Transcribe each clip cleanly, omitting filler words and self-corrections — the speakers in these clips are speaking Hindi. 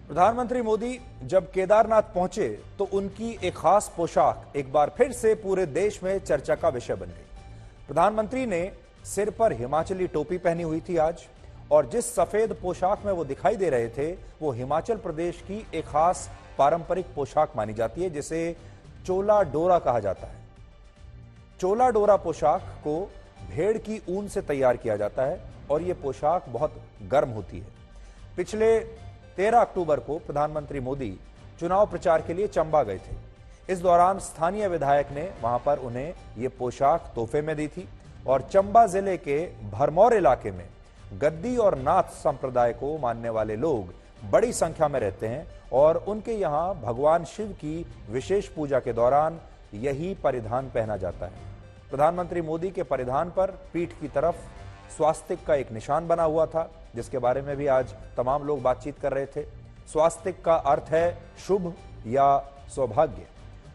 प्रधानमंत्री मोदी जब केदारनाथ पहुंचे तो उनकी एक खास पोशाक एक बार फिर से पूरे देश में चर्चा का विषय बन गई। प्रधानमंत्री ने सिर पर हिमाचली टोपी पहनी हुई थी आज, और जिस सफेद पोशाक में वो दिखाई दे रहे थे वो हिमाचल प्रदेश की एक खास पारंपरिक पोशाक मानी जाती है, जिसे चोला डोरा कहा जाता है। चोला डोरा पोशाक को भेड़ की ऊन से तैयार किया जाता है और यह पोशाक बहुत गर्म होती है। पिछले 13 अक्टूबर को प्रधानमंत्री मोदी चुनाव प्रचार के लिए चंबा गए थे। इस दौरान स्थानीय विधायक ने वहां पर उन्हें यह पोशाक तोहफे में दी थी, और चंबा जिले के भरमौर इलाके में गद्दी और नाथ संप्रदाय को मानने वाले लोग बड़ी संख्या में रहते हैं, और उनके यहां भगवान शिव की विशेष पूजा के दौरान यही परिधान पहना जाता है। प्रधानमंत्री मोदी के परिधान पर पीठ की तरफ स्वास्तिक का एक निशान बना हुआ था, जिसके बारे में भी आज तमाम लोग बातचीत कर रहे थे। स्वास्तिक का अर्थ है शुभ या सौभाग्य,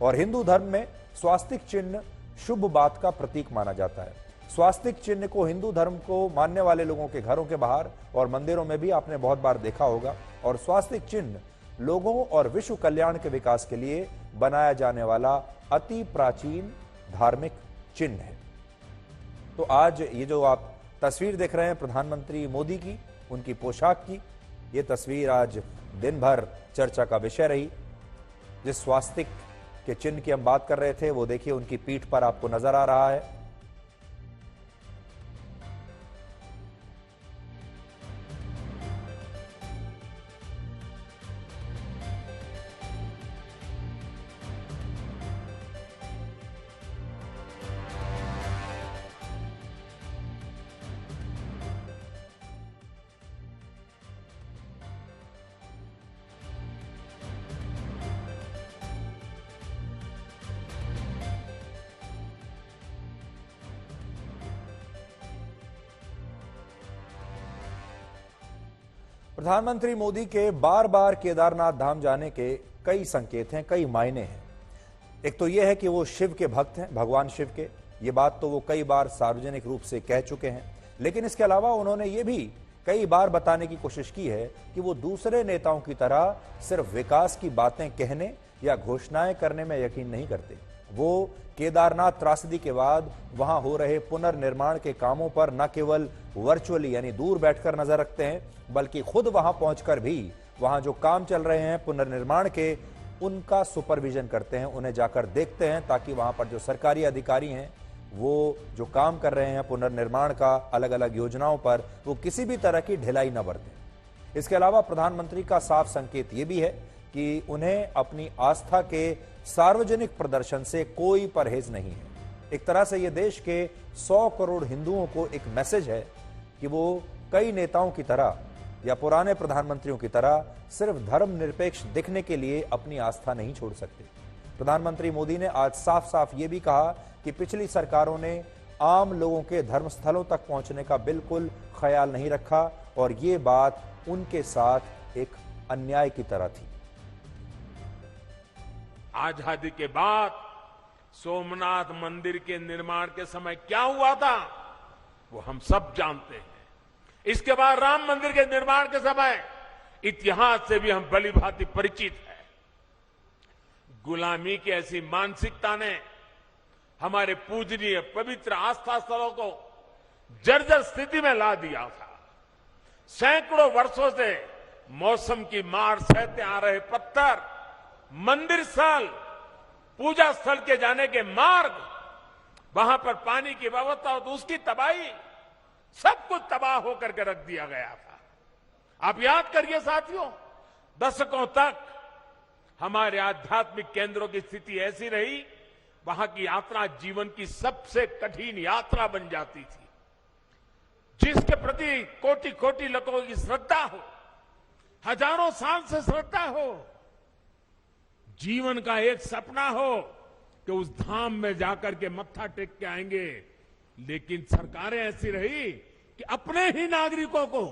और हिंदू धर्म में स्वास्तिक चिन्ह शुभ बात का प्रतीक माना जाता है। स्वास्तिक चिन्ह को हिंदू धर्म को मानने वाले लोगों के घरों के बाहर और मंदिरों में भी आपने बहुत बार देखा होगा, और स्वास्तिक चिन्ह लोगों और विश्व कल्याण के विकास के लिए बनाया जाने वाला अति प्राचीन धार्मिक चिन्ह है। तो आज ये जो आप तस्वीर देख रहे हैं प्रधानमंत्री मोदी की, उनकी पोशाक की, ये तस्वीर आज दिन भर चर्चा का विषय रही। जिस स्वास्तिक के चिन्ह की हम बात कर रहे थे वो देखिए उनकी पीठ पर आपको नजर आ रहा है। प्रधानमंत्री मोदी के बार बार केदारनाथ धाम जाने के कई संकेत हैं, कई मायने हैं। एक तो यह है कि वो शिव के भक्त हैं, भगवान शिव के। ये बात तो वो कई बार सार्वजनिक रूप से कह चुके हैं, लेकिन इसके अलावा उन्होंने ये भी कई बार बताने की कोशिश की है कि वो दूसरे नेताओं की तरह सिर्फ विकास की बातें कहने या घोषणाएं करने में यकीन नहीं करते। वो केदारनाथ त्रासदी के बाद वहां हो रहे पुनर्निर्माण के कामों पर न केवल वर्चुअली यानी दूर बैठकर नजर रखते हैं, बल्कि खुद वहां पहुंचकर भी वहां जो काम चल रहे हैं पुनर्निर्माण के, उनका सुपरविजन करते हैं, उन्हें जाकर देखते हैं, ताकि वहां पर जो सरकारी अधिकारी हैं वो जो काम कर रहे हैं पुनर्निर्माण का अलग अलग योजनाओं पर, वो किसी भी तरह की ढिलाई न बरतें। इसके अलावा प्रधानमंत्री का साफ संकेत ये भी है कि उन्हें अपनी आस्था के सार्वजनिक प्रदर्शन से कोई परहेज नहीं है। एक तरह से यह देश के 100 करोड़ हिंदुओं को एक मैसेज है कि वो कई नेताओं की तरह या पुराने प्रधानमंत्रियों की तरह सिर्फ धर्मनिरपेक्ष दिखने के लिए अपनी आस्था नहीं छोड़ सकते। प्रधानमंत्री मोदी ने आज साफ साफ ये भी कहा कि पिछली सरकारों ने आम लोगों के धर्मस्थलों तक पहुंचने का बिल्कुल ख्याल नहीं रखा, और ये बात उनके साथ एक अन्याय की तरह थी। आजादी के बाद सोमनाथ मंदिर के निर्माण के समय क्या हुआ था वो हम सब जानते हैं। इसके बाद राम मंदिर के निर्माण के समय इतिहास से भी हम भली भांति परिचित हैं। गुलामी की ऐसी मानसिकता ने हमारे पूजनीय पवित्र आस्था स्थलों को जर्जर स्थिति में ला दिया था। सैकड़ों वर्षों से मौसम की मार सहते आ रहे पत्थर, मंदिर स्थल, पूजा स्थल के जाने के मार्ग, वहां पर पानी की व्यवस्था हो तो उसकी तबाही, सब कुछ तबाह होकर के रख दिया गया था। आप याद करिए साथियों, दशकों तक हमारे आध्यात्मिक केंद्रों की स्थिति ऐसी रही, वहां की यात्रा जीवन की सबसे कठिन यात्रा बन जाती थी। जिसके प्रति कोटि कोटि लोगों की श्रद्धा हो, हजारों साल से श्रद्धा हो, जीवन का एक सपना हो कि उस धाम में जाकर के मत्था टेक के आएंगे, लेकिन सरकारें ऐसी रही कि अपने ही नागरिकों को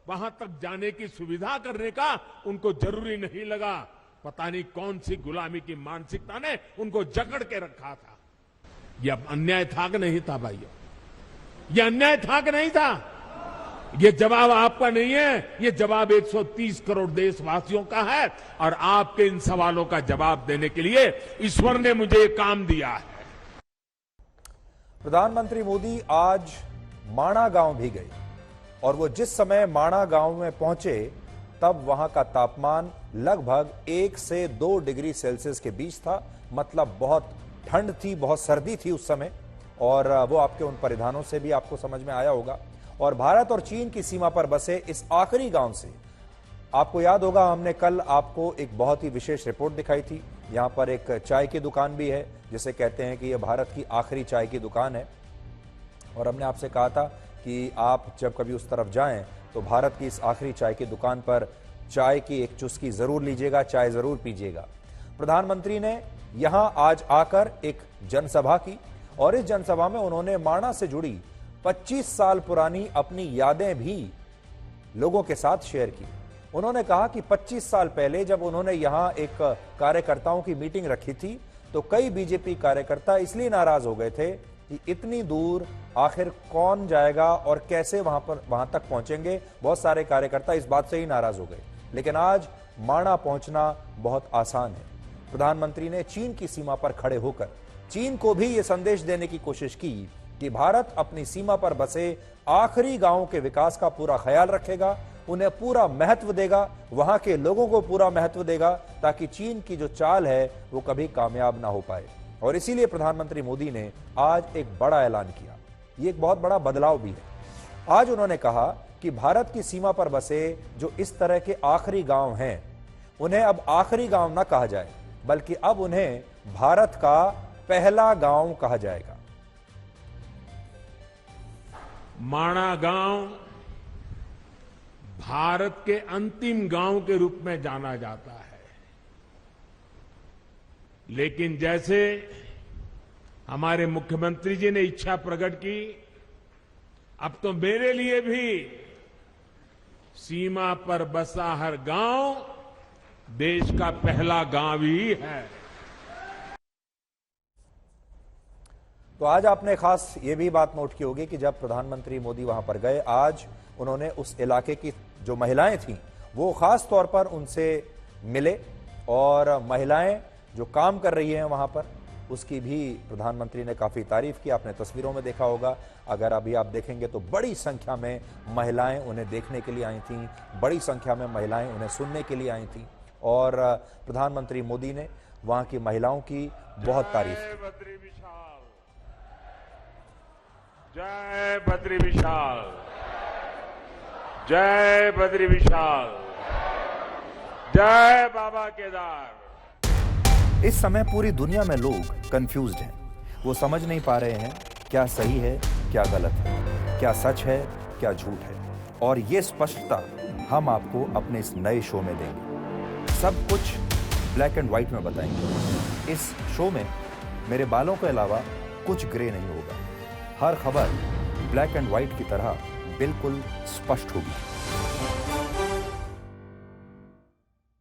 वहां तक जाने की सुविधा करने का उनको जरूरी नहीं लगा। पता नहीं कौन सी गुलामी की मानसिकता ने उनको जकड़ के रखा था। यह अन्याय था कि नहीं था भाइयों? यह अन्याय था कि नहीं था? ये जवाब आपका नहीं है, ये जवाब 130 करोड़ देशवासियों का है और आपके इन सवालों का जवाब देने के लिए ईश्वर ने मुझे ये काम दिया है। प्रधानमंत्री मोदी आज माणा गांव भी गए और वो जिस समय माणा गांव में पहुंचे तब वहां का तापमान लगभग 1 से 2 डिग्री सेल्सियस के बीच था। मतलब बहुत ठंड थी, बहुत सर्दी थी उस समय, और वो आपके उन परिधानों से भी आपको समझ में आया होगा। और भारत और चीन की सीमा पर बसे इस आखिरी गांव से आपको याद होगा, हमने कल आपको एक बहुत ही विशेष रिपोर्ट दिखाई थी। यहां पर एक चाय की दुकान भी है, जिसे कहते हैं कि यह भारत की आखिरी चाय की दुकान है। और हमने आपसे कहा था कि आप जब कभी उस तरफ जाएं तो भारत की इस आखिरी चाय की दुकान पर चाय की एक चुस्की जरूर लीजिएगा, चाय जरूर पीजिएगा। प्रधानमंत्री ने यहां आज आकर एक जनसभा की और इस जनसभा में उन्होंने माणा से जुड़ी 25 साल पुरानी अपनी यादें भी लोगों के साथ शेयर की। उन्होंने कहा कि 25 साल पहले जब उन्होंने यहां एक कार्यकर्ताओं की मीटिंग रखी थी तो कई बीजेपी कार्यकर्ता इसलिए नाराज हो गए थे कि इतनी दूर आखिर कौन जाएगा और कैसे वहां तक पहुंचेंगे। बहुत सारे कार्यकर्ता इस बात से ही नाराज हो गए। लेकिन आज माणा पहुंचना बहुत आसान है। प्रधानमंत्री ने चीन की सीमा पर खड़े होकर चीन को भी यह संदेश देने की कोशिश की कि भारत अपनी सीमा पर बसे आखिरी गांवों के विकास का पूरा ख्याल रखेगा, उन्हें पूरा महत्व देगा, वहां के लोगों को पूरा महत्व देगा, ताकि चीन की जो चाल है वो कभी कामयाब ना हो पाए। और इसीलिए प्रधानमंत्री मोदी ने आज एक बड़ा ऐलान किया। ये एक बहुत बड़ा बदलाव भी है। आज उन्होंने कहा कि भारत की सीमा पर बसे जो इस तरह के आखिरी गांव हैं, उन्हें अब आखिरी गांव ना कहा जाए, बल्कि अब उन्हें भारत का पहला गांव कहा जाएगा। माणा गांव भारत के अंतिम गांव के रूप में जाना जाता है। लेकिन जैसे हमारे मुख्यमंत्री जी ने इच्छा प्रकट की, अब तो मेरे लिए भी सीमा पर बसा हर गांव देश का पहला गांव ही है। तो आज आपने खास ये भी बात नोट की होगी कि जब प्रधानमंत्री मोदी वहां पर गए, आज उन्होंने उस इलाके की जो महिलाएं थीं वो खास तौर पर उनसे मिले और महिलाएं जो काम कर रही हैं वहां पर उसकी भी प्रधानमंत्री ने काफी तारीफ की। आपने तस्वीरों में देखा होगा, अगर अभी आप देखेंगे तो बड़ी संख्या में महिलाएं उन्हें देखने के लिए आई थीं, बड़ी संख्या में महिलाएं उन्हें सुनने के लिए आई थीं और प्रधानमंत्री मोदी ने वहां की महिलाओं की बहुत तारीफ की। जय बद्री विशाल, जय बद्री विशाल, जय बाबा केदार। इस समय पूरी दुनिया में लोग कंफ्यूज्ड हैं। वो समझ नहीं पा रहे हैं क्या सही है, क्या गलत है, क्या सच है, क्या झूठ है। और ये स्पष्टता हम आपको अपने इस नए शो में देंगे। सब कुछ ब्लैक एंड व्हाइट में बताएंगे। इस शो में मेरे बालों के अलावा कुछ ग्रे नहीं होगा। हर खबर ब्लैक एंड व्हाइट की तरह बिल्कुल स्पष्ट होगी।